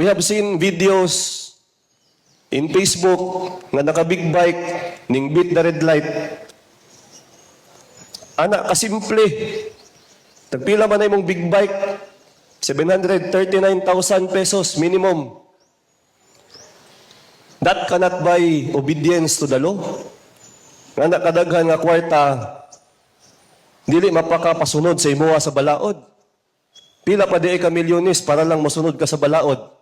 We have seen videos in Facebook nga naka-big bike ning beat the red light. Ana, kasimple. Tagpila man na imong big bike, 739,000 pesos minimum. That cannot buy obedience to the law. Nga nakadaghan nga kwarta, dili mapakapasunod sa imuha sa balaod. Pila pa di ka milyones para lang masunod ka sa balaod.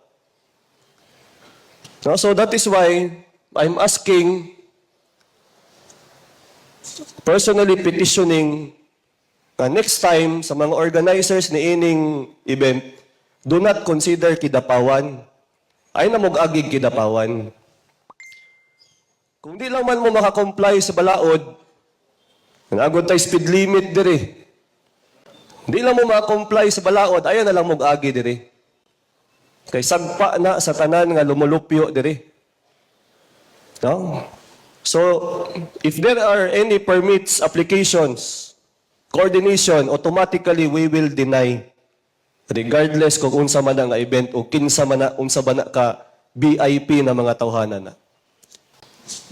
No? So that is why I'm asking, personally petitioning, next time sa mga organizers ni ining event, do not consider kidapawan. Ay na mag-agig kidapawan. Kung di lang man mo makakomply sa balaod, nagod tayo speed limit diri. Di lang mo makakomply sa balaod, ayan na lang mag-agi diri. Kay sagpa na sa tanan nga lumulupyo diri. No? So, if there are any permits, applications, coordination, automatically we will deny. Regardless kung unsa man ang event o kinsa man na, unsa ba na ka VIP na mga tawhanan na.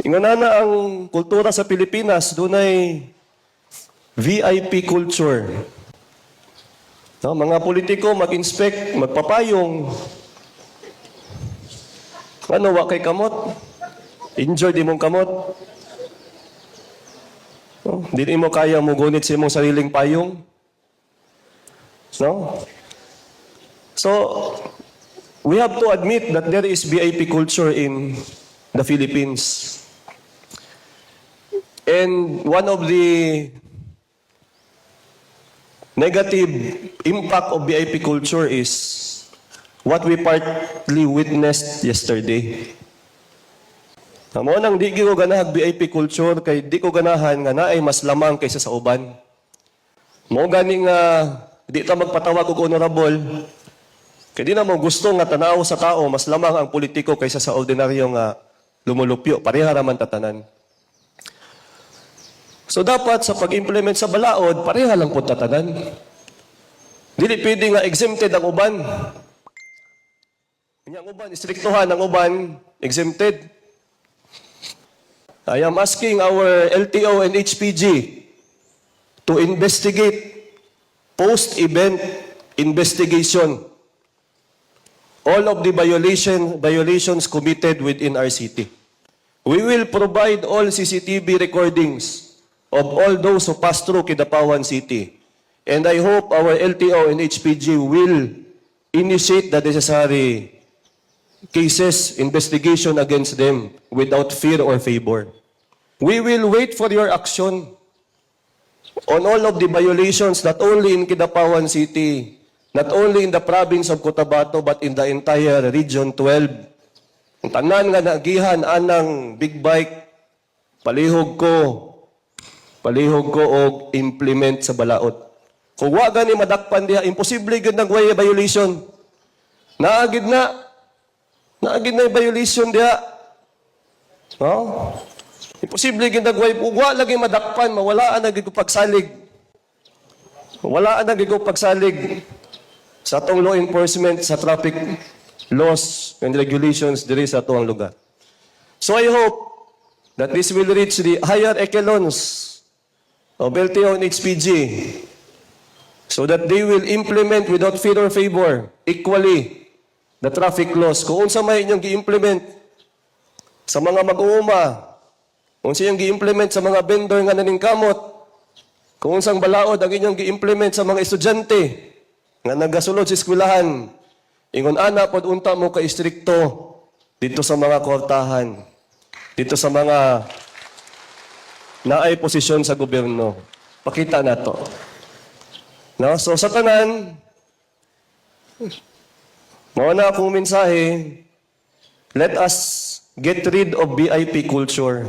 Ingon na ang kultura sa Pilipinas, dunay VIP culture. No, mga politiko mag-inspect, magpapayong. Ano, wa kay kamot? Enjoy di mong kamot? No, di mo kaya mo gunit sa imong sariling payong? No? So, we have to admit that there is VIP culture in the Philippines. And one of the negative impact of VIP culture is what we partly witnessed yesterday. Amo nang di ko ganahag VIP culture kay di ko ganahan nga naay mas lamang kaysa sa uban. Mo gani nga di ta magpatawag og honorable. Kay di na mo gusto nga tanaw sa tao mas lamang ang politiko kaysa sa ordinaryo nga lumulupyo, pareha ra man tatanan. So dapat sa pag-implement sa balaod, pareha lang po tatanan. Dili pwede nga exempted ang uban. Ang uban, istriktuhan ang uban, exempted. I am asking our LTO and HPG to investigate post-event investigation all of the violations committed within our city. We will provide all CCTV recordings of all those who pass through Kidapawan City. And I hope our LTO and HPG will initiate the necessary cases, investigation against them without fear or favor. We will wait for your action on all of the violations, not only in Kidapawan City, not only in the province of Cotabato, but in the entire Region 12. Ang tanan nga nagihan anang big bike, palihog ko og implement sa balaod. Kung wa gani madakpan diha, imposible gid nang way violation. Naagid na violation diha. No? Imposible gid nang way, wa lagi madakpan, mawalaan na gid pagsalig. Walaan na gid pagsalig sa atong law enforcement, sa traffic laws and regulations diri sa atong lugar. So I hope that this will reach the higher echelons of LTO and HPG so that they will implement without fear or favor equally the traffic laws. Kung unsa may inyong gi-implement sa mga mag-uuma, kung unsa inyong gi-implement sa mga vendor nga naningkamot, kung unsang balaod ang inyong gi-implement sa mga estudyante nga nagasulod sa eskwelahan, ingon ana pod unta mo ka istrikto dito sa mga kwartahan, dito sa mga naay posisyon sa gobyerno. Pakita na to. No? So sa tanan, mao na akong mensahe, let us get rid of VIP culture.